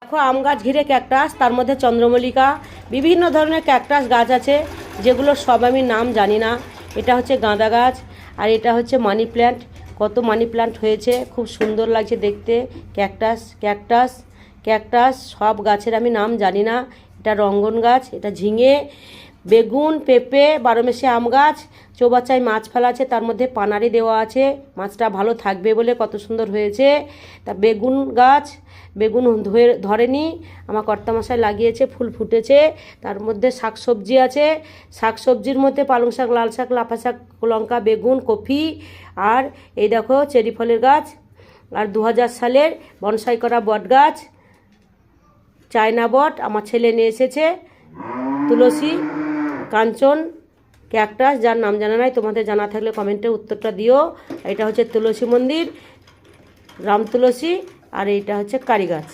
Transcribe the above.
দেখো আম গাছ ঘিরে ক্যাকটাস, তার মধ্যে চন্দ্রমল্লিকা, বিভিন্ন ধরনের ক্যাকটাস গাছ আছে যেগুলো সব আমি নাম জানি না। এটা হচ্ছে গাঁদা গাছ, আর এটা হচ্ছে মানি প্ল্যান্ট। কত মানি প্ল্যান্ট হয়েছে, খুব সুন্দর লাগছে দেখতে। ক্যাকটাস ক্যাকটাস ক্যাকটাস সব গাছের আমি নাম জানি না। এটা রঙ্গন গাছ, এটা ঝিঙে, বেগুন, পেঁপে, বারোমেশি আম গাছ। চৌবাচ্চায় মাছ ফেলা আছে, তার মধ্যে পানারি দেওয়া আছে, মাছটা ভালো থাকবে বলে কত সুন্দর হয়েছে। তা বেগুন গাছ, বেগুন ধরেনি, আমার কর্তামশাই লাগিয়েছে, ফুল ফুটেছে। তার মধ্যে শাকসবজি আছে, শাকসবজির মধ্যে পালং শাক, লাল শাক, লাফা শাক, লঙ্কা, বেগুন, কফি। আর এই দেখো চেরি ফলের গাছ, আর 2000 সালের বনসাই করা বট গাছ, চায়না বট আমার ছেলে নিয়ে এসেছে, তুলসী, কাঞ্চন, ক্যাকটাস যার নাম জানা নাই, তোমাদের জানা থাকলে কমেন্টে উত্তরটা দিও। এটা হচ্ছে তুলসী মন্দির, রাম তুলসী, আর এইটা হচ্ছে কারি গাছ।